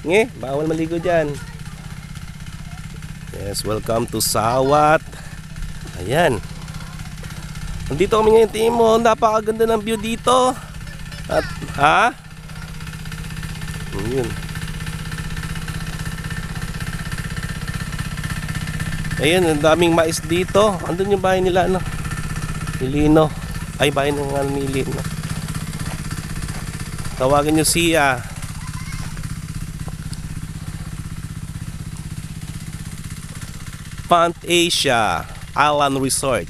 Nge, bawal maligo dyan. Yes, welcome to Sawat. Ayan. Nandito kami ngayon, Timo. Napakaganda ng view dito. At, ha? Ayun. Ayun, ang daming mais dito. Andun yung bahay nila, ano? Nilino. Ay, bahay ng Nilino. Tawagin nyo siya. Pant Asia Island Resort.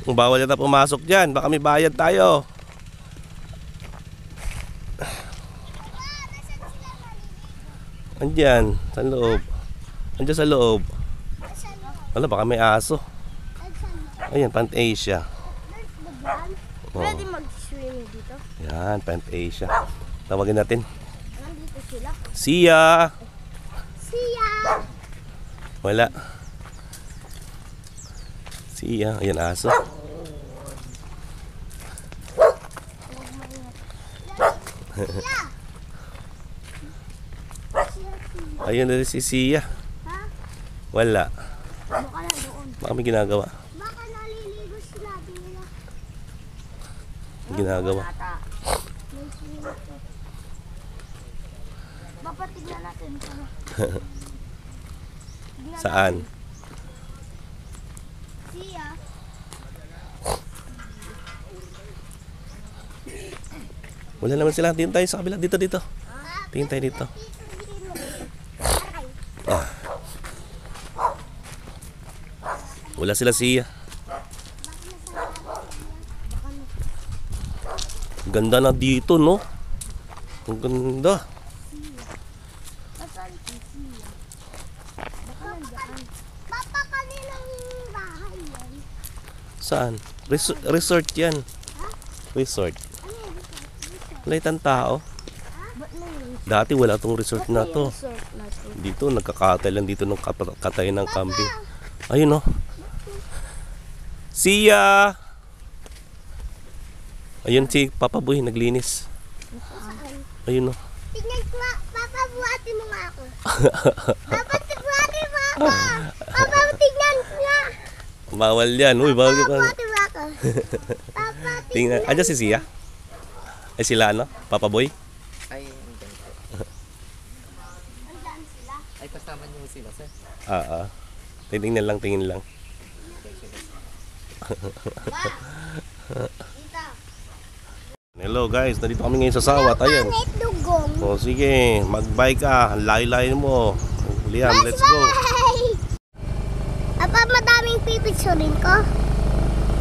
Kung bawal yata pumasok dyan, baka may bayad tayo. Andyan, sa loob. Andyan sa loob. Wala, baka may aso. Ayan, Pant Asia. Pwede mag-swimming dito? Yan, Pant Asia. Tawagin natin. Nandito sila. Siya! Siya! Wala. Siya, ayan aso. Ayun na si Siya. Wala. Baka na doon. Baka may ginagawa. Baka naliligo sila. Tingnan. Ginagawa. May swimming pool. Baka tignan natin. Saan? Siya. Wala naman sila. Tingin tayo sa kabila. Dito, dito. Tingin tayo dito. Wala sila Siya. Ganda na dito, no? Ang ganda. Papa, kanilang bahay yan. Saan? Resort yan. Resort. Wala itang tao. Ba't may Dati wala tong resort na to. resort na to? Dito, nagkakatay lang dito ng katay ng kambing. Ayun, no? Siya! Ayun si Papa Boy, naglinis. Ayun, no? Tingnan ko nga. Papa, buhatin mo nga ako. Papa, buhatin mo ako. Papa, tingnan ko nga. Bawal yan. Uy, bawal ka. Buhatin mo ako. Papa, Tingnan. Andiyan si Siya? Ay sila, ano? Papa Boy? Ay, hindi. andaan sila. Ay, kasama niyo sila, sir. Tingnan lang, tingin lang. Dito. Hello guys, nandito kami ngayon sa Sawat. Ayan. Pangit dugong. O sige, mag-bike ka. Layo-layo mo. Liam, let's go. Bye! Papa, madaming pipicturin ko.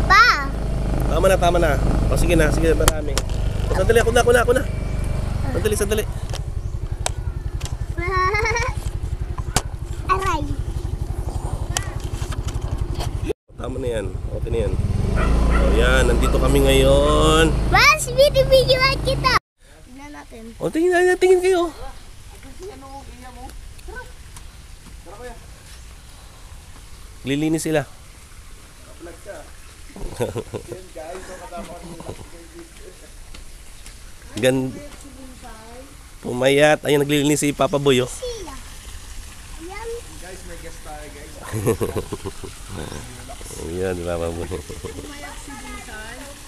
Pa! Tama na. O sige na, marami. Sandali, ako na. Sandali. Aray. Tama na yan. Okay na yan. O yan, nandito kami ngayon. Mas, binibigyan kita. Tignan natin. O tingin kayo. Lilinis sila. Pumayat. Ayun, naglilinis si Papa Boy, oh. Siya. Ayan. Guys, may guest tayo, guys. Ayan, Papa Boy.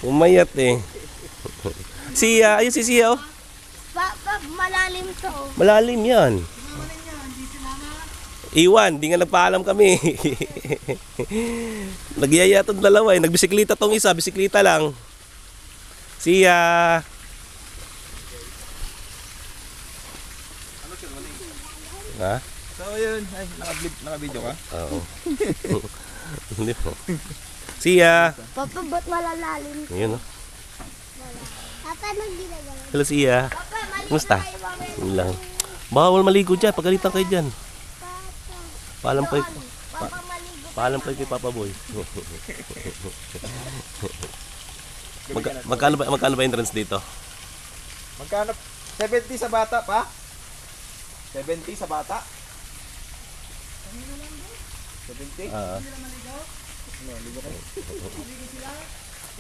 Pumayat eh. Siya, ayun si Siya, oh. Papa, malalim to. Malalim yan. Iwan, di nga nagpaalam kami. Nagyaya itong dalawa eh. Nagbisiklita tong isa, bisiklita lang. Siya. Ha? So, yun. Ay, naka-video ka? Oo. Hindi po. Siya. Papa, ba't malalalim? Ayun, oh. Papa, nang ginagawa? Hello, Siya. Papa, maligo Kumusta? tayo mamaya. Yun lang. Bawal maligo dyan. Pagalitan kayo dyan. Paalam pa Papa, maligo. Paalam pa kay Papa Boy. Magkano ba entrance dito? Magkano? 70 sa bata, pa? 70 sa bata? 70?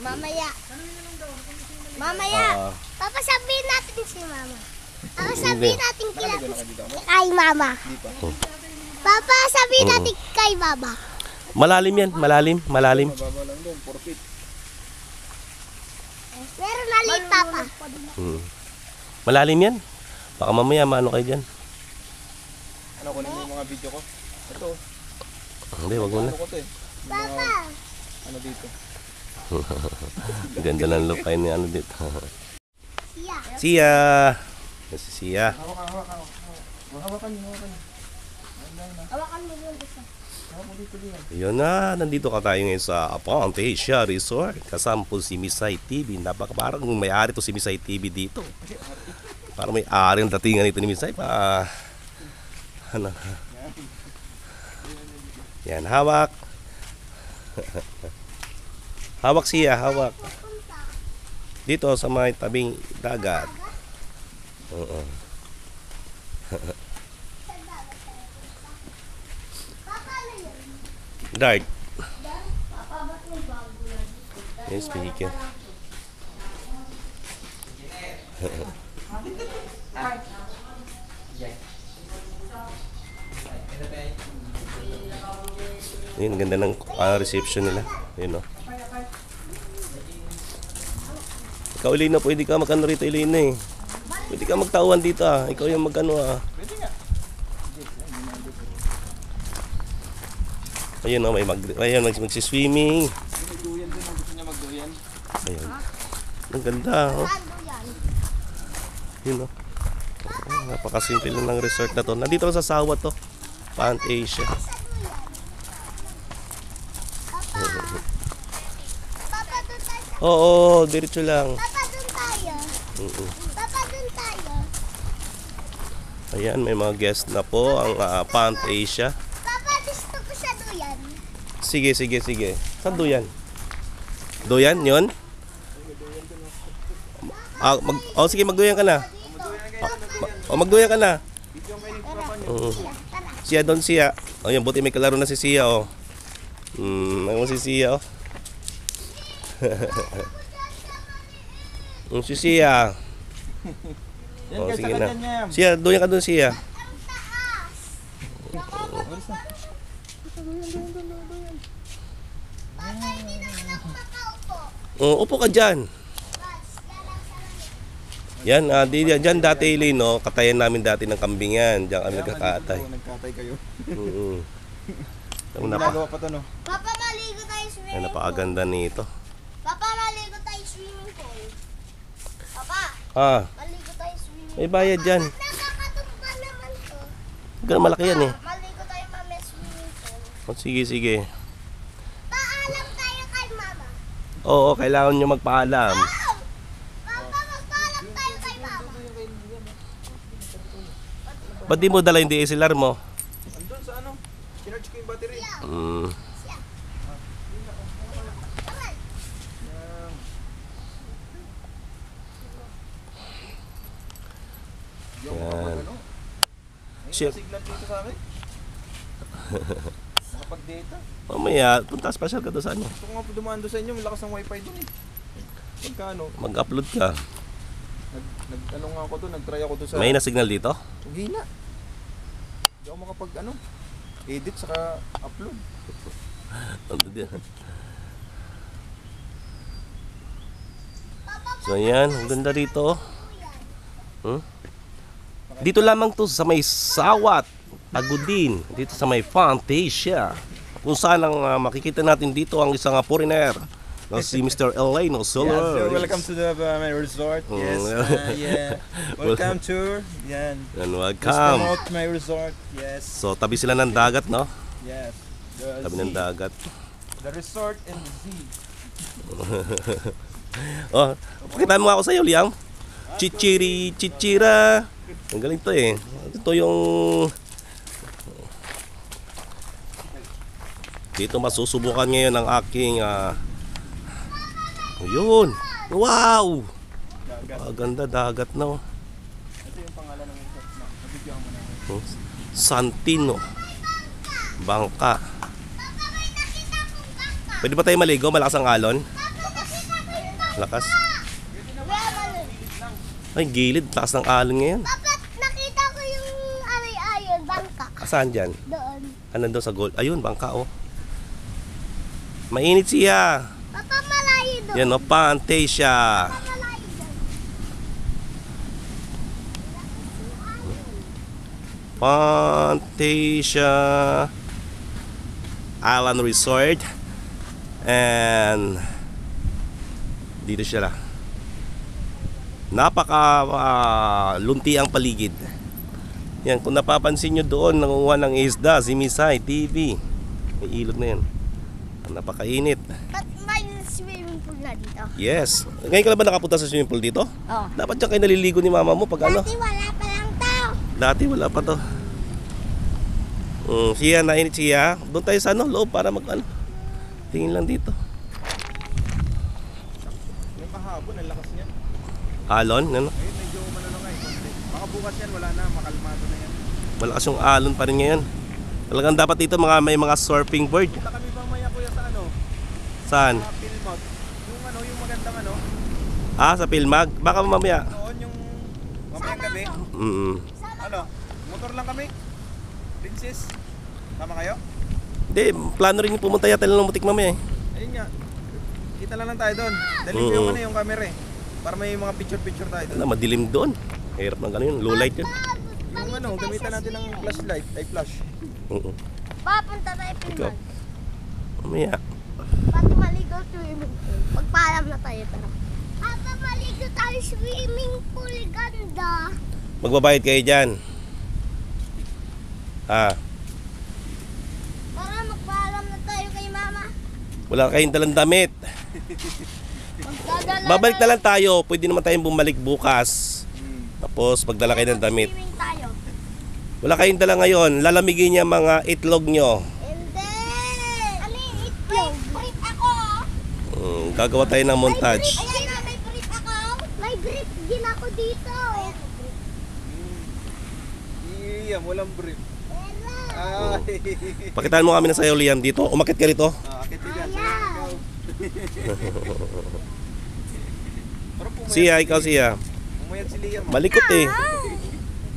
Mamaya. Mamaya. Ah, Papa, sabihin natin si mama. Papa, Hindi. sabihin natin Nakaligo na ka dito. kay mama. Di pa. Papa, sabihin natin kay mama. malalim yan, malalim. Mababa lang doon, 4 feet. Meron na late, Papa. Hmm. Malalim yan. Baka mamaya maano kayo dyan. Ano, kunin mo yung mga video ko. Ito, Hindi, wag mo na. ano ko to eh. Yung mga, Papa. ano dito. Ganda ng look kayo ni ano dito. Siya. Sia! Yes, si Sia. Hawakan niyo. Hawakan mo yung gusto. Yun na, nandito ka tayo ngayon sa Apontesia Resort. Kasama po si Misay TV. Parang may-ari to si Misay TV dito. Parang may-ari ang datingan nito ni Misay. Ano? Yan, hawak. Hawak siya, hawak. Dito sa may tabing dagat. Oo. Papa, ano yun? Dart. Papa, ba't may bago lang? Yes, speaker. Yun, ganda ng reception nila. Yun, no? Ikaw, Elena, pwede ka mag-ano rito, Elena, eh. Pwede ka magtauhan dito, ah. Ikaw yung mag-ano, ah. Pwede nga. Ayun, no, ayun, magsiswimming. Magduyan din, ang gusto niya magduyan. Ayun. Ang ganda, oh. Ano yan? Yun, no? Oh, napakasimple lang ng resort na to. Nandito lang sa Sawa to. Asia. Papa, doon tayo. Oo, diretso lang. Papa, doon tayo. Mm-mm. Papa, doon tayo. Ayan, may mga guest na po ang Asia. Papa, gusto ko sa duyan. Sige. Saan duyan? Duyan, yun? Sige, magduyan ka na. Magduyan ka na. Oo. Siya doon siya. Ayun, buti may kalaro na si Sia, oh. Ano si Sia, oh. Si Sia. Yan guys, Sige sakit na. yan niya. Sia, duyan ka doon, Sia. Papa, hindi naman ako makaupo. Upo ka dyan. Yan, dyan dati, Lino, katayan namin dati ng kambingan. Diyan kami nagkakatay. Nagkatay kayo. Ang Ginagawa pa to, no? Papa, maligo tayo swimming pool. napakaganda nito. Papa, maligo tayo swimming pool. Papa, maligo tayo swimming pool. May bayad dyan. Nakakatumba naman to. Ganun malaki yan, eh. Maligo tayo mamaya swimming pool. Sige. Paalam tayo kay mama. Oo, kailangan nyo magpaalam. Oh! Papa, magpaalam tayo kay mama. Ba't di mo dala yung DSLR mo? Andun sa ano? Kinarge ko yung battery. Aman. Yung kapag ano? May Shit. signal dito sa akin. Nakapag-data. Mamaya, punta special ka doon sa ano. Gusto ko nga po dumaan doon sa inyo, malakas ang wifi doon eh. Pagkano? Mag-upload ka. Ano nga ako doon, nag-try ako doon sa... May na-signal dito? Hindi na. Hindi ako makapag edit saka upload. Nandun din. So yan, ang ganda rito. Dito lamang to sa may Sawat, Agudin, dito sa may Fantasia. Kung saan ang makikita natin dito ang isang foreigner na si Mr. Eleno Solar. Yeah, so welcome to the my resort. Yes, yeah. Welcome to yan. And Let's welcome. promote my resort. Yes. So tabi sila ng dagat, no? Yes. The Tabi ng sea. dagat. The resort and the sea. Oh, pakita mo ako sa iyo, Liam. Chichira. Ang galing to eh. Ito yung dito masusubukan ngayon ang aking yun. Wow! Dagat. Ganda dagat na. Oh. Ito yung pangalan ng resort na. Nabigyan mo na. Santino. Bangka. Papa, may nakita kong bangka. Pwede ba tayo maligo? Malakas ang alon. Lakas. Ay, gilid. Lakas ng alon ngayon. Papa, nakita ko yung ayon, bangka. Saan dyan? Doon. Nandun sa gold. Ayun, bangka oh. Mainit siya. Papa, malayo doon. Yan o, Pantasia. Papa, malayo doon. Pantasia Island Resort. And dito siya. Napaka lunti ang paligid. Yan, kung napapansin nyo doon, nangunguha ng isda, si Misay TV. May ilog na yan. Napakainit. Ba't may swimming pool na dito? Yes. Ngayon ka na ba nakapunta sa swimming pool dito? Oo. Dapat dyan kayo naliligo ni mama mo pag ano. Dati wala pa lang tao. Dati wala pa to. Siya, nainit siya. Doon tayo sa ano, loob para mag ano. Tingin lang dito. Yung kahapon, ang lakas niyan. Alon, ano? Ngayon, medyo mananangay. Baka bukas yan, wala na. Makalmado na yan. Malakas yung alon pa rin ngayon. Talagang dapat dito may mga surfing board. Kita kami mamaya kuya sa ano? Saan? Sa Pilmag. Yung ano, yung magandang ano. Sa Pilmag? Baka mamaya. Noon yung mamayang gabi. Ano? Motor lang kami. Princess. Tama kayo? Hindi, plano rin yung pumunta yata lang mutik mamaya eh. Ayun nga. Kita lang tayo doon. Dali mo yung ano, yung camera eh. Para may mga picture-picture tayo doon. Madilim doon. Hirap ng ganun, low light yun. Yung ano, gamitan natin ng flashlight, ay flash. Papunta tayo Ikaw. Pilmag. Mamaya. Pati maligo swimming pool. Pagpaalam na tayo, tara. Papa, maligo tayo swimming pool. Ganda. Magbabayad kayo dyan. Para magpaalam na tayo kay mama. Wala kayong dalang damit. Magdadala Babalik na lang tayo. Pwede naman tayong bumalik bukas. Tapos pagdala kayo ng damit. Swimming tayo. Wala kayong dala ngayon. Lalamigin niya mga itlog nyo. Hindi. Ano yung itlog? Brief ako. Gagawa tayo ng montage. Ayan na, may brief ako. May brief din ako dito. Iya, walang brief. Pero, Ay. Pakitaan mo kami na sayo, Liam, dito. Umakit ka rito. Akit ka. ayaw. Siya, ikaw siya. Umayat si Liam. Malikot eh.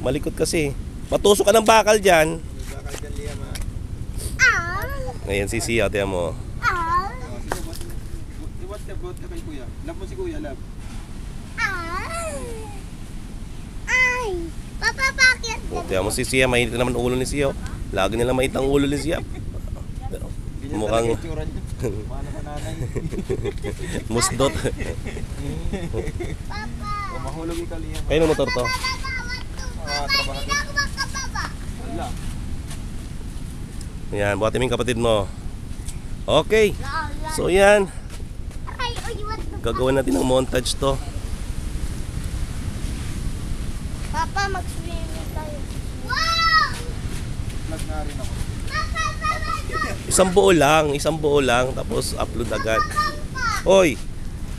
Malikot kasi. Matusok ka ng bakal dyan. Bakal dyan Liam ha. Ngayon si Siya, tiyan mo. Sige, iwat ka kay kuya. Love mo si kuya, love. Ay. Papa, bakit? Tiyan mo si Siya, mainit na naman ulo ni Siya. Lagi nila mainit ang ulo ni Siya. Ganyan Mukhang- talaga itsura niya. Paano ka nanay? Musdot. Papa. O mahulog ikaw Liam. Kayo ng motor to. Trabaho. Hindi ako makababa. Wala. Yan, buhatin mo yung kapatid mo. Okay. Lala. So yan, Ay, uy, what the gagawin natin ng montage to. Papa, mag-swimming tayo. Wow! Vlog na rin ako. Isang buo lang, tapos upload agad. Hoy,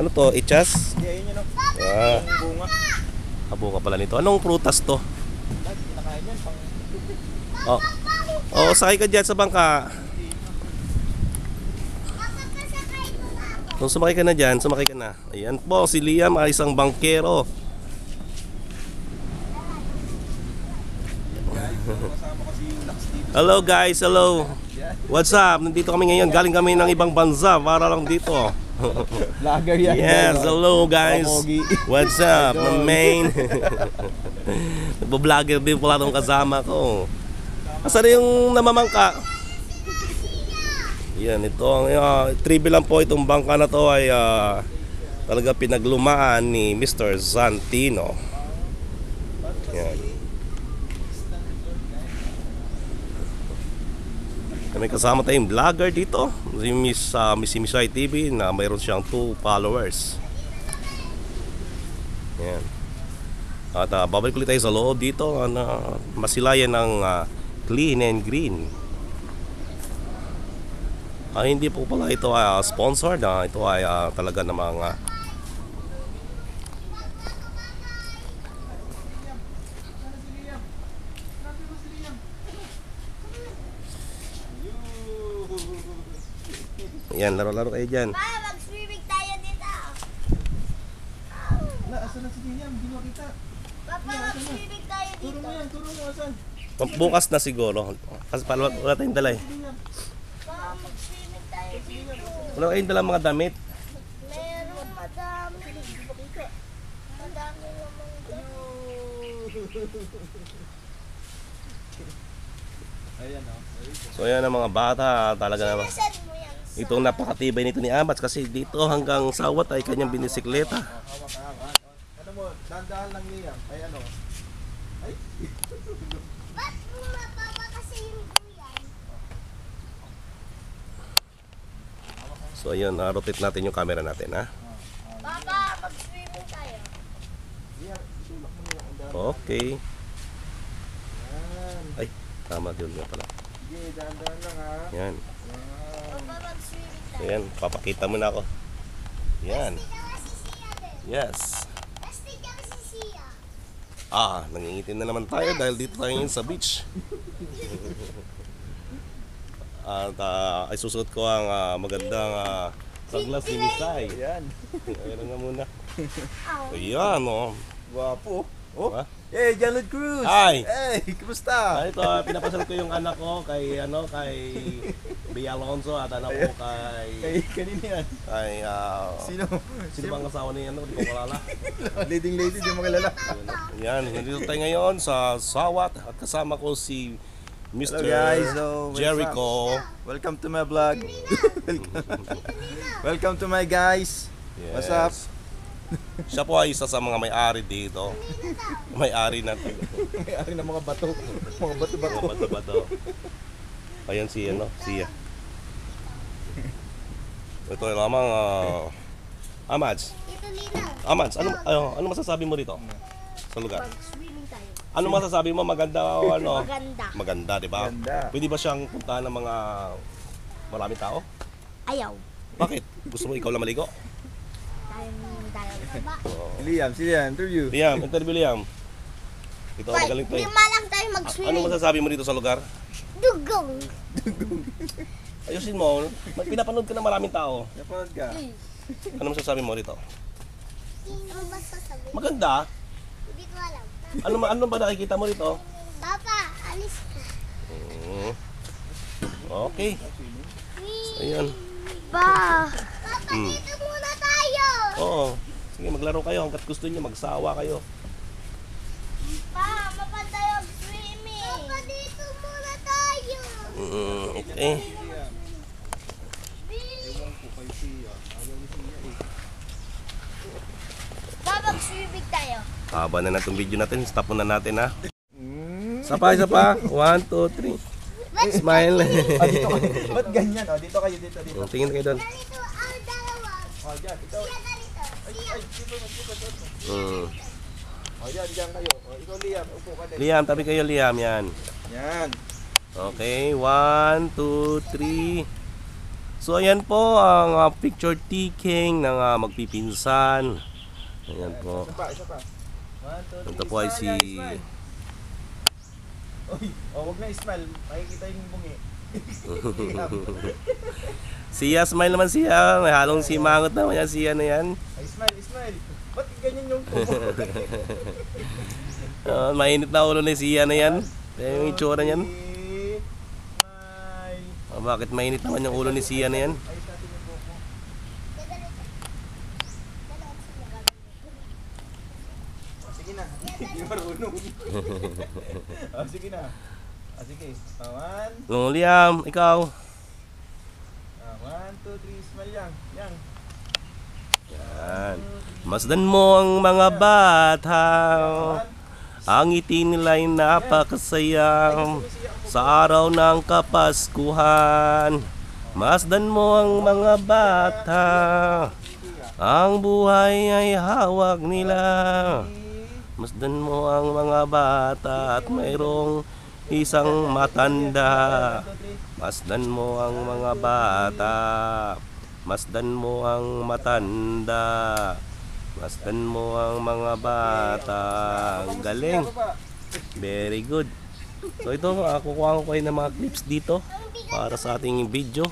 ano to? Ichas? Hindi, ayun yun o. Ah, Bunga. abo ka pala nito. Anong prutas to? Lahat, kinakain yan. Pang... Oh, sakay ka dyan sa bangka. Kung sumakay ka na dyan, sumakay ka na. Ayan po, si Liam ay isang bangkero. Kasama ko si Lux dito. Hello guys, hello. What's up? Nandito kami ngayon. Galing kami ng ibang bansa para lang dito. Vlogger yan. Yes, hello guys. Pogi. What's up, my main? Nagbo-vlogger din pala itong kasama ko. Asan yung namamangka? Yan, ito ang trivia lang po, itong bangka na to ay talaga pinaglumaan ni Mr. Santino. Yan. May kasama tayong vlogger dito, si Miss Misay TV, na mayroon siyang 2 followers. Yan. At babalik ulit tayo sa loob dito na masilayan ng clean and green. Hindi po pala ito ay sponsored, ito ay talaga namang Ayan, laro-laro kayo dyan. Pa, mag-swimming tayo dito. Asan na si Liam? Hindi mo kita. Papa, mag-swimming tayo Turo dito. mo yan, turo mo asan. Bukas na siguro. Kasi wala tayong dala eh. Pa, mag-swimming tayo dito. Wala kayong dala mga damit. Meron madami. Madami namang Ayan o. So ayan ang mga bata. Talaga naman. Send mo yan. Itong napakatibay nito ni Amats kasi dito hanggang sawat ay kanyang binisikleta. Hawak. Ano mo, dandaan lang Liam. Ay ano. Ay. Ba't mo mapapakasin ko yan? So ayun, rotate natin yung camera natin ha. Papa, mag-swimming tayo. Liam, itulak mo yung andaan. Okay. Yan. Ay, tama yun nga pala. Sige, dandaan lang ha. Yan. Yan. Papa, mag-swimming So tayo. yan, papakita mo na ako. Yan. Ikaw kasi siya din. Yes. Basta ikaw kasi siya. Nangingitim na naman tayo dahil dito tayo ngayon sa beach. At ay susuot ko ang magandang sunglass ni Misay. Yan. Ayan nga muna. Ow. Ayan oh. Guwapo. Oh. Diba? Hey, Jalud Cruz. Hi. Hey, kumusta? Ito, pinapasal ko yung anak ko kay Bea Alonso at anak ko kay Kanina yan. Sino? sino bang asawa ni Hindi ko malala. Leading lady, di mo kilala. Yan, nandito tayo ngayon sa Sawat at kasama ko si Mr. Hello guys, so what's Jericho. Welcome to my vlog. Welcome to my guys. What's up? Siya po ay isa sa mga may-ari dito. May-ari na May-ari ng mga bato. Mga bato-bato. mga bato-bato. Ayan si siya. Ito lamang Amads. Ito Lina. Amads, ano masasabi mo dito? Sa lugar? Mag-swimming tayo. Ano masasabi mo, maganda o ano? Maganda. Maganda, di ba? Maganda. Pwede ba siyang puntahan ng mga maraming tao? Ayaw. Bakit? Gusto mo ikaw lang maligo? Tayong dalawa ba? Liam, sila interview. Liam, interview Liam. Ito, magaling to eh. Lima lang tayo Ano mag-swimming. masasabi mo dito sa lugar? Dugong. Ayusin mo, pinapanood ka ng maraming tao. Napanood ka? Ano masasabi mo dito? Ano ba sasabihin? Maganda. Hindi ko alam. Ano ba nakikita mo dito? Papa, alis ka. Okay. Ayan. Pa. Papa, dito muna tayo. Oo. Sige, maglaro kayo hanggat gusto niyo, magsawa kayo. Pa, mapantayo mag-swimming. Papa, dito muna tayo. Okay. Pa, mag-swimming tayo. Haba na itong video natin. Stop muna natin ha. Isa pa. 1, 2, 3. Smile. Ba't ganyan? O, dito kayo, dito. Tingin kayo doon. Ganito ang dalawa. O, dyan, ikaw. Siya ganito. Siya. Ay, dito. Mm. O, dyan kayo. O, ikaw Liam, upo ka din. Liam, tabi kayo Liam. Yan. Yan. Okay, 1, 2, 3. So ayan po ang picture taking ng magpipinsan. Ayan po. Isa pa. 1, 2, 3. Ito po ay si Oy, wag na smile. Makikita yung bungi. Siya, smile naman siya. May halong simangot naman yan siya na yan. Ay, smile. Ba't ganyan yung kuko? Mainit na ulo ni siya na yan. Kaya yung itsura niyan. Smile. Bakit mainit naman yung ulo ni siya na yan? Ayos natin yung buhok mo. O, sige na. Hindi marunong. O, sige na. Sige. 1, Liam, ikaw. 1, 2, 3. Smile yan. Yan. Yan. Masdan mo ang mga bata. Ang ngiti nila'y napakasaya sa araw ng Kapaskuhan. Masdan mo ang mga bata. Ang buhay ay hawak nila. Masdan mo ang mga bata at mayroong isang matanda. Masdan mo ang mga bata. Masdan mo ang matanda. Masdan mo ang mga bata. Ang galing. Very good. So ito, kukuha ko kayo ng mga clips dito para sa ating video.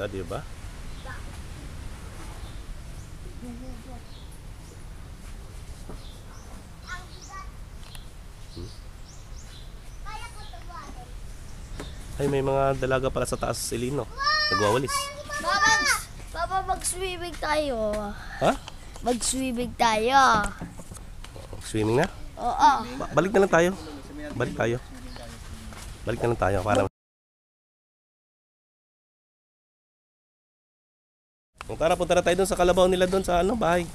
Ganda, di ba? Kaya ko tubuhatin. Ay, may mga dalaga pala sa taas si Lino. Nagwawalis. Papa, mag-swimming tayo. Ha? Mag-swimming tayo. Swimming na? Oo. Balik na lang tayo. Balik tayo. Balik na lang tayo para... Punta na tayo doon sa kalabaw nila doon sa ano, bahay.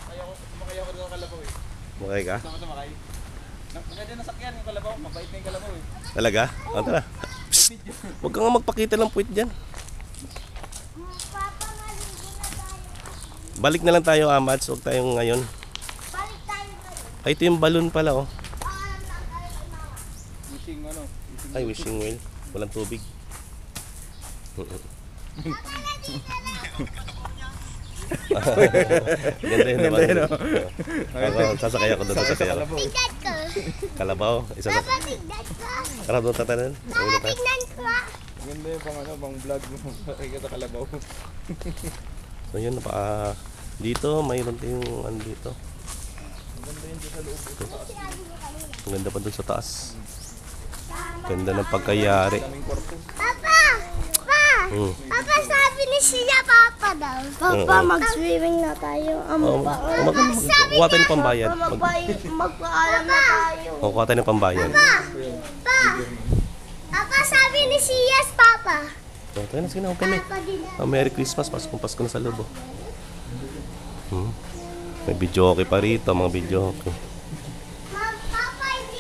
Sumakay ako doon ng kalabaw eh. Okay ka? Saan ka sumakay? Maganda yung nasakyan yung kalabaw. Mabait na yung kalabaw eh. Talaga? O, tara. Psst! Huwag ka nga magpakita ng puwit dyan. Papa, maligo na tayo. Balik na lang tayo, Amats. Huwag tayong ngayon. Balik tayo ngayon. Ay, ito yung balon pala, oh. Paalam lang tayo na. Wishing ano. Ay, wishing well. Walang tubig. Ganda yun naman. Sasakay ako doon, sasakay ako. Tignan ko. Kalabaw, isa sa... Papa, tignan ko. Tara doon, tatanan. Papa, tignan ko. Maganda yung pang ano, pang vlog mo. Sakay ka sa kalabaw. So yun, dito, mayroon tayong ano dito. Maganda yun dyan sa loob. Ang ganda pa doon sa taas. Ganda ng pagkayari. Daming kwarto. Papa! Hmm. Papa, sabi ni siya, Papa daw. Papa, Oo. mag-swimming na tayo. Oh, kuha tayo ng pambayad. Magpaalam na tayo. Kuha tayo ng pambayad. Papa, sabi ni si Yes, Papa. So, tayo na, sige na, okay na. Papa din. Merry Christmas, Pasko na sa loob. May video okay pa rito, mga video okay. Papa, hindi.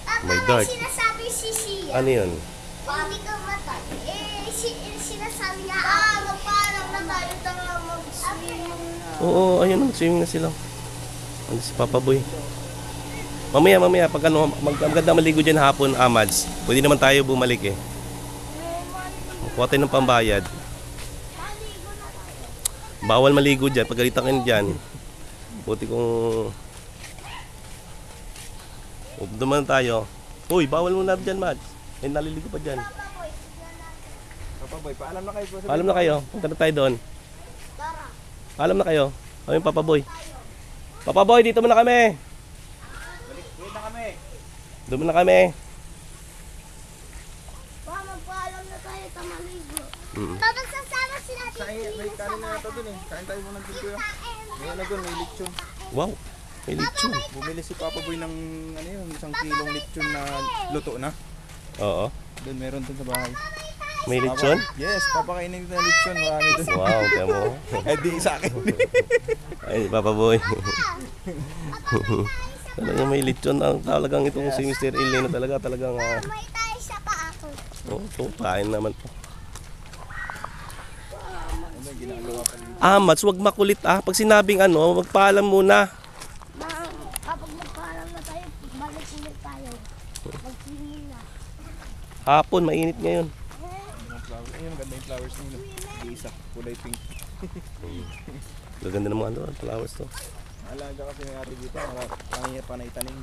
Papa, May may dart. sinasabi si Siya. Ano yun? Hindi ka matay. Sinasabi niya, magpaalam na tayo. Tara, mag-swimming na. Oo, ayun, swimming na sila. Ano si Papa Boy? Mamaya, pag ano, maganda maligo dyan hapon, Amads. Pwede naman tayo bumalik eh. Kuha tayo ng pambayad. Maligo na tayo. Bawal maligo dyan, pagalitan kayo dyan. Buti kung... Duman tayo. Uy, bawal muna dyan, Mads. May naliligo pa dyan. Papa boy, paalam na kayo po. Paalam na kayo, punta na tayo doon. Tara. Paalam na kayo. Kami yung Papa Boy. Papa Boy, dito muna kami. Wait na kami. Doon muna kami. Pa, magpaalam na tayo sa maligo. Mm. Papa, sasama sila dito. May kanin na ito dun eh. Kain tayo muna dun kuya. May ano dun, may lechon. Wow, may lechon. Bumili si Papa Boy ng ano yun, 1 kilong lechon na luto na. Oo, Doon meron dun sa bahay. may lechon. Yes, papakainin na lechon. Marami dun. Wow, kaya mo. Eh di sa akin. Ay, Papa Boy. Talagang may lechon. Talagang itong si Mr. Elena talagang May tayo sa paa ko. kain naman po. Ano ginagawa pa rin? Mats, wag makulit Pag sinabing ano, magpaalam muna. Kapag magpaalam na tayo, balik ulit tayo. Mag-swimming na. Hapon, mainit ngayon. Yung flowers. Ayun, maganda yung flowers nila. Isa, kulay pink. Gaganda ng mga ano, flowers to. Alaga kasi may ate dito. Panay tanim.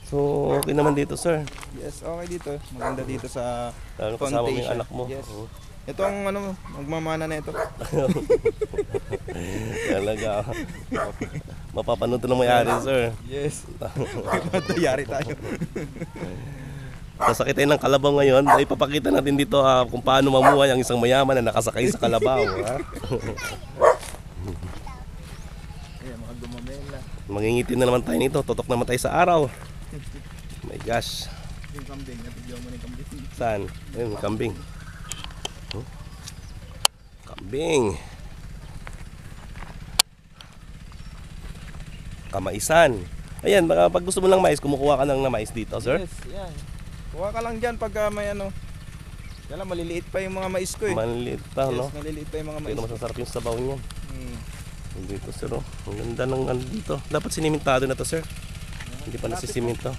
So, okay naman dito, sir. Yes, okay dito. Maganda dito sa Lalo kasama mo yung Foundation. anak mo. Yes. Oo. Ito ang ano, magmamana na ito. Talaga. Mapapanood to ng may-ari, sir. Yes. Matayari tayo. Sasakay tayo ng kalabaw ngayon. Ay papakita natin dito kung paano mamuhay ang isang mayaman na nakasakay sa kalabaw. Ayan, mga gumamela. Mangingitin na naman tayo nito. Totok naman tayo sa araw. My gosh. Yung kambing, napigyan mo na yung kambing. Saan? Ayun, kambing. Kambing. Kamaisan. Ayan, pag gusto mo ng mais, kumukuha ka ng mais dito, sir. Yes, yan. Kuha ka lang dyan pagka may ano. Kaya lang, maliliit pa yung mga mais ko eh. Manliit pa, Yes, no? maliliit pa yung mga mais. Pero masasarap yung sabaw niyan. Hmm. Dito, sir, oh. Ang ganda ng ano dito. Dapat sinimentado na to, sir. Hindi pa nasisimento.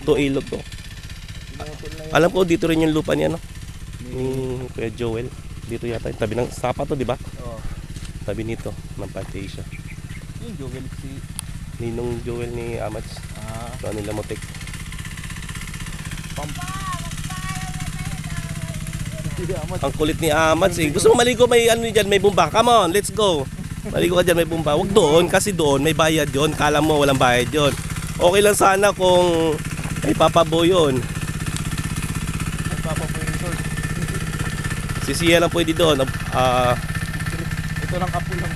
Ito ilog to. Pinutol na yun. Alam ko dito rin yung lupa niya, no? Ni- Ni Kuya Joel. Dito yata yung tabi ng sapa to, di ba? Oh. Tabi nito ng Pantasia. Yung jewel si... Ninong Joel ni Amats. Ah. So nila motek. Ang kulit ni Amads eh. Gusto mo maligo, may ano dyan, may bumba. Come on, let's go. Maligo ka dyan, may bumba. Huwag doon, kasi doon may bayad yon. Kala mo walang bayad yon. Okay lang sana kung may papabo yun. Papaboy resort. Si Sia lang pwede doon. Ito lang kapo lang.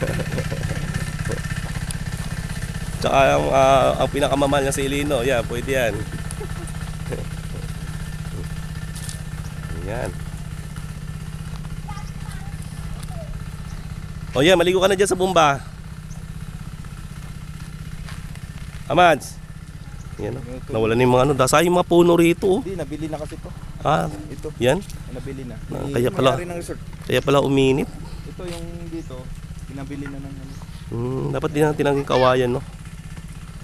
Tsaka ang pinakamamahal niya si Elino. Yan, pwede yan. Yan. O yan, maligo ka na dyan sa bumba. Amads. Yan, nawala na yung mga ano. Dasay yung mga puno rito. Hindi, nabili na kasi to. Ah, Ito, yan. nabili na. Kaya pala. May-ari ng resort. Kaya pala uminit. Ito yung dito, pinabili na ng ano. Dapat din natin ang kawayan, no?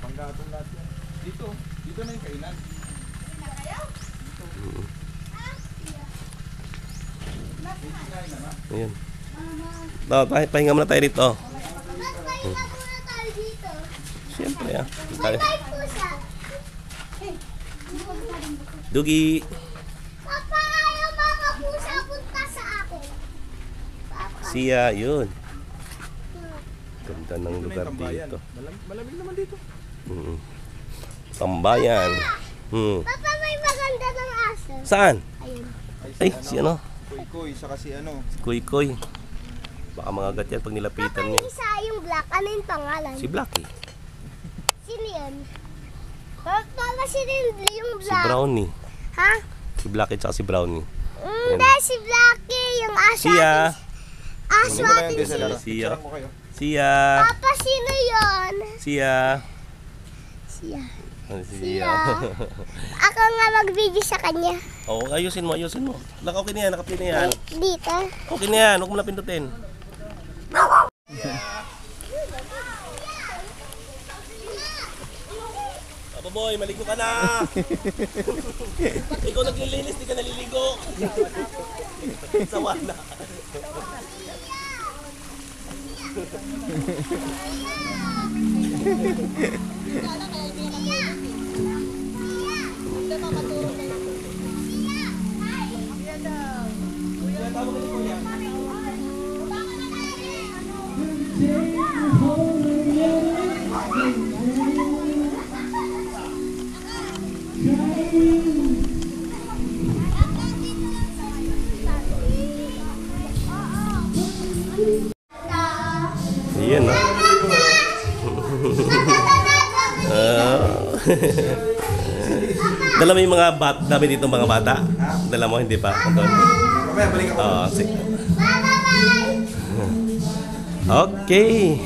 Panggatong lahat yan. Dito na yung kainan. Ayan. Pahinga muna tayo rito. Pahinga muna tayo dito. Siyempre, ah. May pusa. Dugi. Papa, ayaw mga pusa punta sa akin. Papa. Siya, yun. Ganda ng Ito na lugar yung tambayan. dito. Malamig naman dito. Tambayan. Papa, may maganda ng aso. Saan? Ayun. Ay, si ano? Kuy-kuy, saka si ano. Kuy-kuy. Baka mga agat yan pag nilapitan Papa, niya. isa yung black. Ano yung pangalan? Si Blackie. Sino yun? Papa, sino yung Si black? Brownie. Ha? Si Blackie tsaka si Brownie. Hindi, si Blackie. Yung aso. Siya. Aso Hindi ko na atin yung si... DSLR. Siya. Picturean ko kayo. Siya. Papa, sino yun? Siya. Siya. Siya. Siya. Ako nga mag-video sa kanya. Oo, ayusin mo, ayusin mo. Okay na yan, nakaplay na yan. Dito. Okay na yan, huwag mo na pindutin. Papa boy, maligo ka na! Ikaw naglilinis, di ka naliligo! Sawa na. Ayan na. Dala mo yung mga dami dito mga bata? Dala mo, hindi pa? Anton? Mamaya, balik ako. Okay.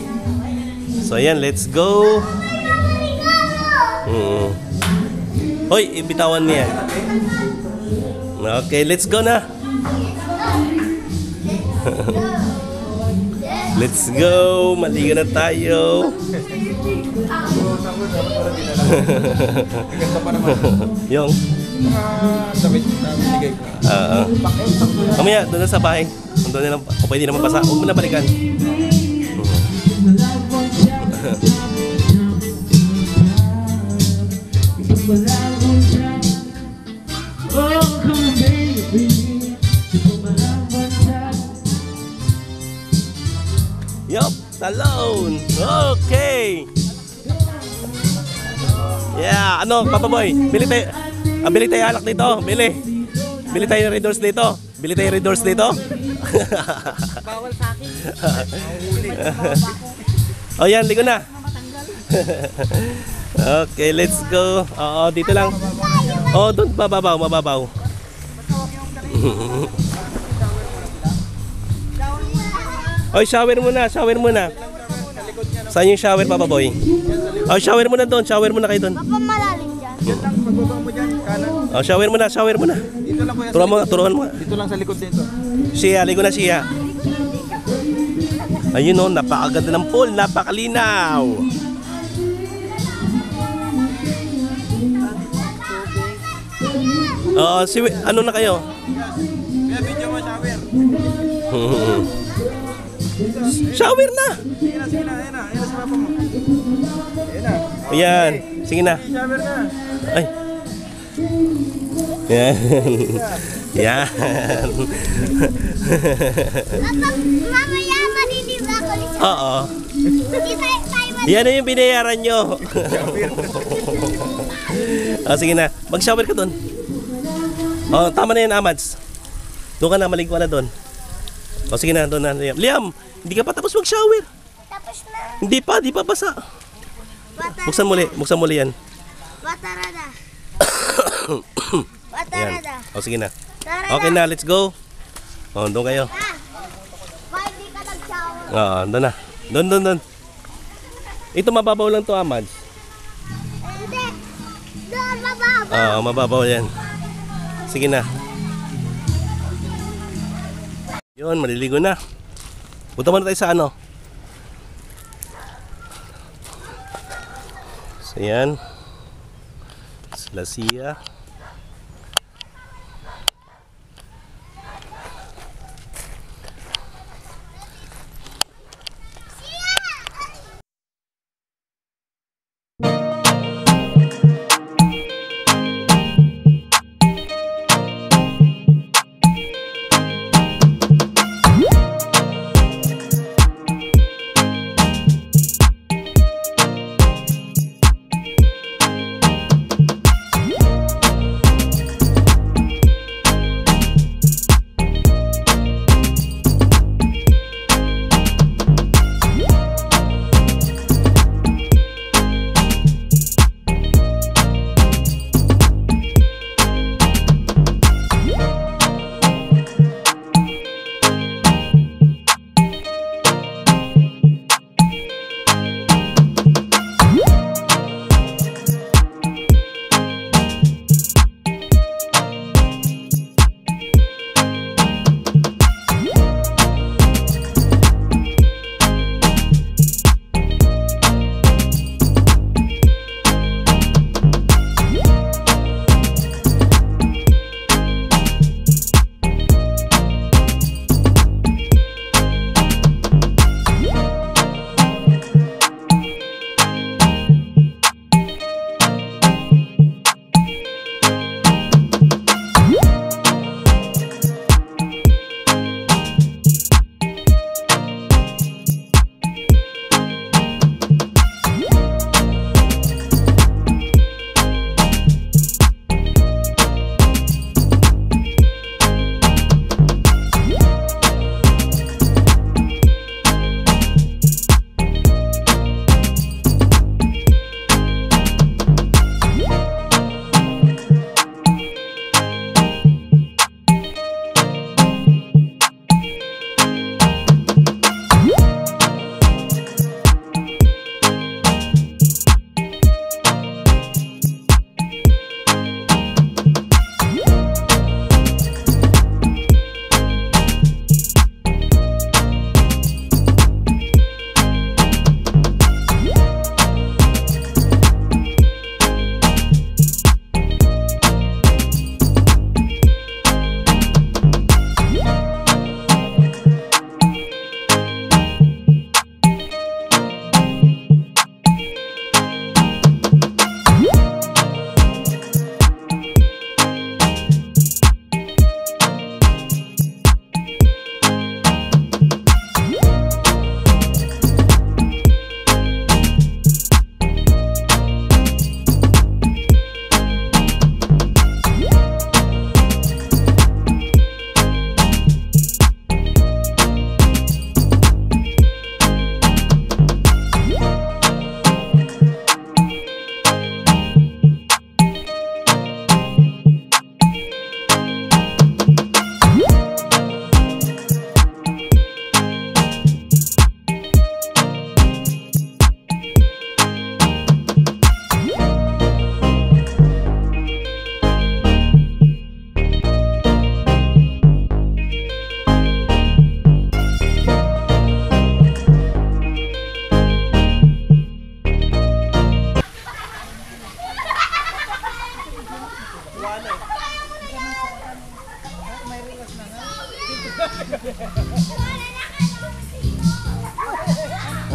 So ayan, let's go. Hoy, ibitawan niya. Okay, let's go na. Let's go. Maligo na tayo. Ganda pa naman. Yung. Damit na binigay ko. Mamaya, doon na sa bahay. Doon na lang, o pwede naman pasa. Huwag mo na balikan. Yup, talon. Okay. Yeah, ano, Papa Boy, bili tayo alak dito, bili. Bili tayo Red Doors dito. Bili tayo Red Doors dito. Bawal sa akin. Oh, yan, ligo na. Okay, let's go. Oo, dito lang. Oh, doon mababaw, mababaw. Oh, shower muna, shower muna. Saan yung shower, Papa Boy? Oh, shower muna doon, shower muna kayo doon. Papa, malalim dyan. Yan lang, pagbaba mo dyan, kanan. Oh, shower muna, shower muna. Dito lang kuya. Turuan mo. Dito lang sa likod dito. Siya, ligo na siya. Ayun oh, napakaganda ng pool, napakalinaw. Ano na kayo? Kaya video mo, shower. Shower na! Sige na, sige na. Ayan na, ayan na si papa mo. Ayan na. Ayan, sige na. Shower na. Ay. Yan. Yan. Mamaya malilibre ako nito. Oo. Hindi tayo Yan na yung binayaran nyo. Sige na. Mag-shower ka doon. Tama na yan, Amads. Doon ka na, malig ka na doon. Sige na, doon na. Liam, hindi ka pa tapos mag-shower. Tapos na. Hindi pa basa. Buksan muli yan. Watarada. Yan. Watarada. Sige na. Okay na, let's go. Doon kayo. Bakit di ka nag-shower? Doon na. Doon. Ito mababaw lang to, Amads. Hindi. Doon mababa. Mababaw yan. Sige na. Yun, maliligo na. Punta muna tayo sa ano. So yan. Sila siya.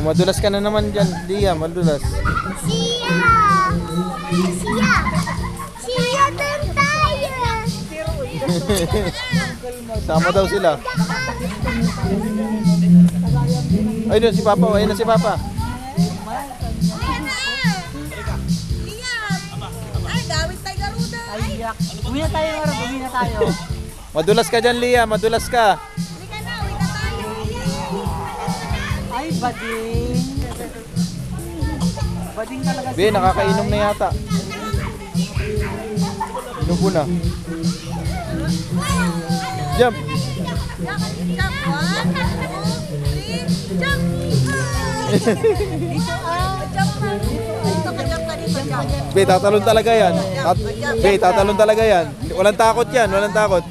Madulas ka na naman dyan, Lia, madulas. Siya! Siya! Siya doon tayo! Sama daw sila. Ay, doon si Papa. Ayun na si Papa. Ay, yak. Uwi na tayo, Mara. Uwi na tayo. Madulas ka dyan, Lia. Madulas ka. Ay, bading. Bading talaga Be, nakakainom na yata. Inom po na. Jump. Be, tatalon talaga yan. Be, tatalon talaga yan. Walang takot yan, walang takot.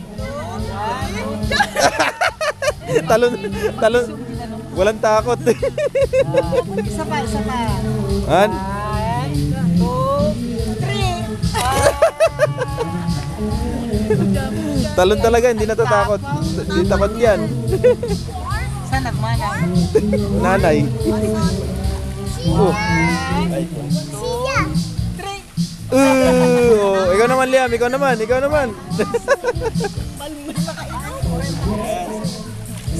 Talon, talon. Walang takot. Isa pa, isa pa. Han? 1, 2, 3. Talon talaga, hindi natatakot. Hindi takot yan. Saan nagmana? Nanay. Oh. Siya. 3. Oh, ikaw naman, Liam. Ikaw naman, ikaw naman.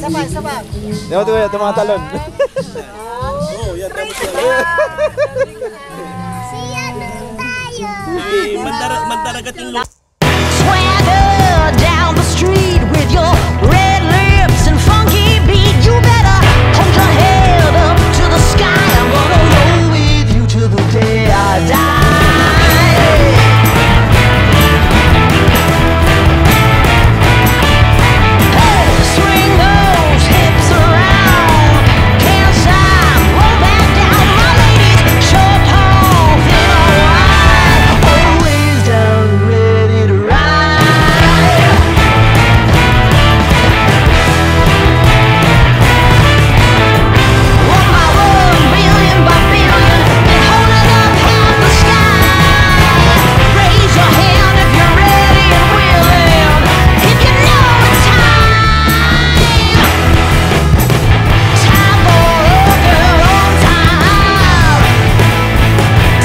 Isa pa, isa pa. Di ba ito mga talon? Oh, yan tapos yan. Siya naman tayo. Mandaragat yung Swagger down the street with your red lips and funky beat. You better hold your head up to the sky. I'm gonna roll with you till the day I die. Hey, swing those hips around. Can't stop, roll back down. My ladies, short, tall, thin or wide, always down, ready to ride. One by one, billion by billion, been holding up half the sky. Raise your hand if you're ready and willing, if you know it's time. Time for a girl on time.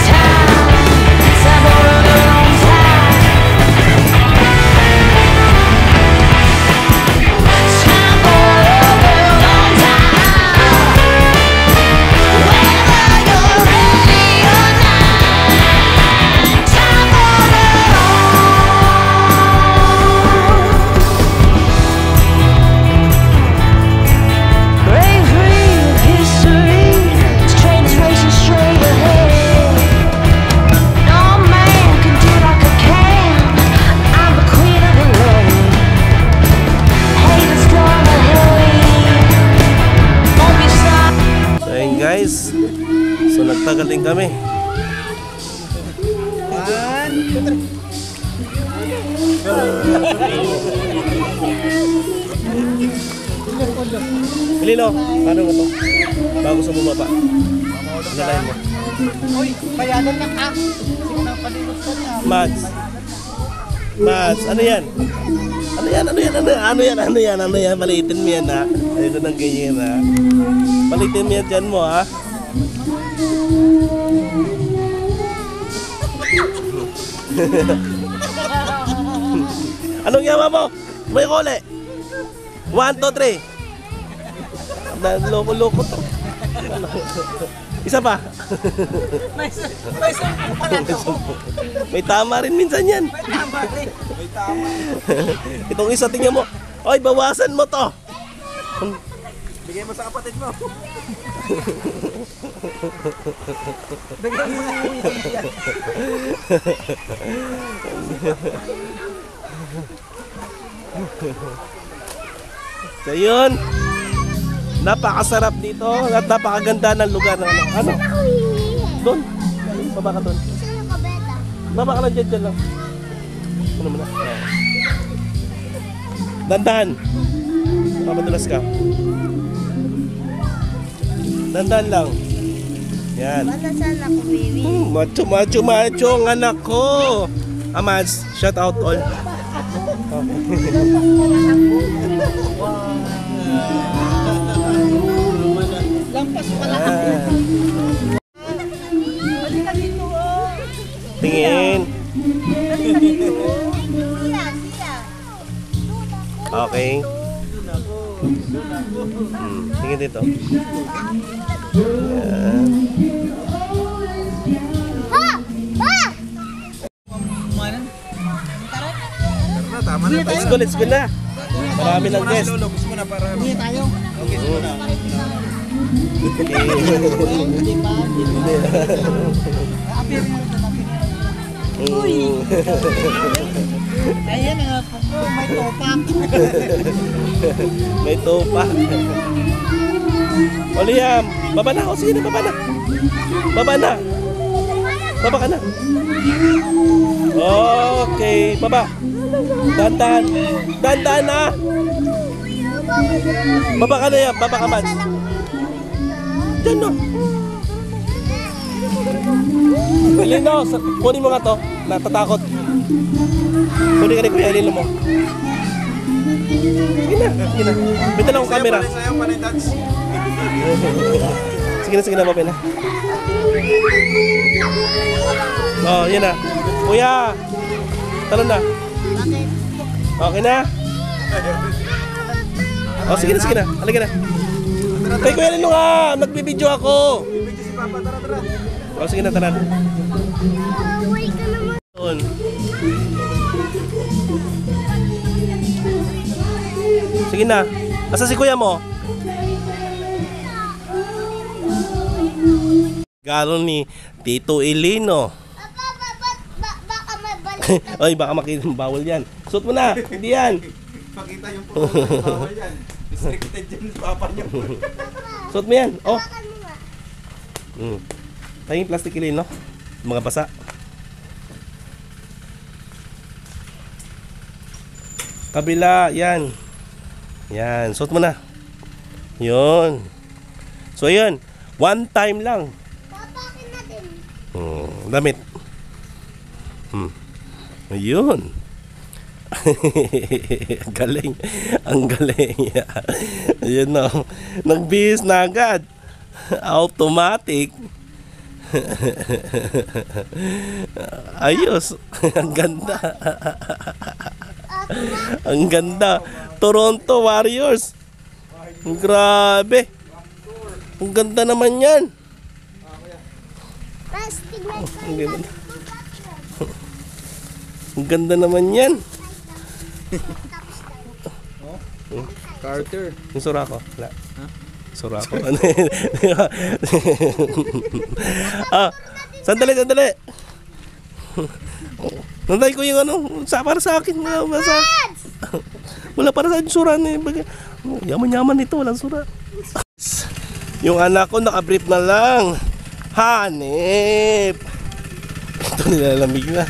Time for a girl on time. Time for a girl on time. Whether you're ready or not, time for bravery of history. This train is racing straight ahead. No man can do like I can. I'm the queen of the road. Haters gonna hate. Won't be stopped. So ayun guys, so nagtagal din kami. Lilo, paano mo to? Bago sa bumaba. Nalayan mo. Uy, bayanan na ka. Sige na, palimot ka niya. Mads. Mads, ano yan? Ano yan? Ano yan? Ano yan? Ano yan? Ano yan? Palitin mo yan ha. Ayoko ng ganyan ha. Palitin mo yan dyan mo ha. Anong yawa mo? May kole. 1, 2, 3. Loko-loko to. Isa pa. May sumpo pala to. May tama rin minsan yan. Tama rin. Itong isa tingnan mo. Oy, bawasan mo to. Bigay mo sa kapatid mo. Bigyan mo na yan. So yun. Napakasarap dito at napakaganda ng lugar ng ano. Ano? Saan ako hihihi? Doon. Baba ka doon. Saan ako beta? Baba ka lang dyan lang. Ano mo na? Dandan. Mapadulas ka. Dandan lang. Yan. Bata saan ako, baby? Macho, macho, macho ang anak ko. Amads, shout out all. Lampas pala. Balik ka dito, oh. Tingin. Siya, siya. Tingin dito. Yan. Ha! Ha! Tama na. Let's go na. Marami ng guest. Lolo, gusto mo na para. Hindi tayo. Okay, gusto mo na. Hindi pa. Apir mo ito. Ayan nga po. May topak. May topa. O Liam, baba na. O sige na, baba na. Baba na. Baba ka na. Okay, baba. Dandan. Dandan na. Baba ka na yan. Baba ka, Mads. Diyan no. Lino, kunin mo nga to. Natatakot. Kunin ka rin kuya, Lino mo. Sige na, sige na. Bita lang akong camera. Sayo pa rin dance. Sige na, baba na. Oh, yun na. Kuya, talon na. Okay na? Oh, sige na. Halika na. Kay Kuya Lino nga, nagbibideo ako. Bibigyan si Papa, tara. Oh, sige na, tara. Away ka naman. Doon. Sige na. Asa si Kuya mo? Galo ni Tito Elino. Baka mabalik. Oy, baka bawal yan. Suot mo na. Hindi yan. Pakita yung photo. Bawal yan. Restricted yan si Papa niyo. Suot mo yan. Oh. Bakan mo nga. Tayo yung plastic Elino. Mga basa. Kabila. Yan. Yan. Suot mo na. Yun. So, yun. One time lang. Papakin natin. Damit. Ayun. Ang galing. Ang galing. Ayun na. Nagbihis na agad. Automatic. Ayos. Ang ganda. Ang ganda. Toronto Warriors. Grabe. Ang ganda naman yan. Plastic na Ang ganda. Ang ganda naman yan. Carter. Yung sura ko. Wala. Sura ko. Ano yun? Sandali. Nanday ko yung ano. Para sa akin. Wala para sa akin sura. Yaman-yaman ito. Walang sura. Yung anak ko nakabrief na lang. Hanip. Ito nilalamig na.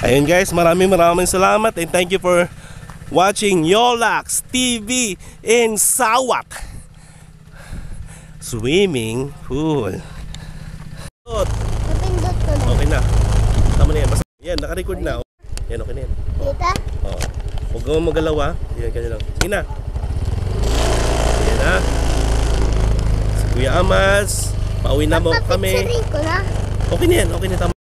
Ayun guys, maraming salamat and thank you for watching Yolax TV in Sawat Swimming Pool. Napindot ko na. Okay na. Tama na yan. Basta, yan, naka-record na. Yan, okay na yan. Tita? Oh. Huwag ka magalaw ha. Yan, ganyan lang. Sige na. Yan na. Si Kuya Amas. Pauwi na mo kami. Papapicturein ko na. Okay na yan. Okay na, tama.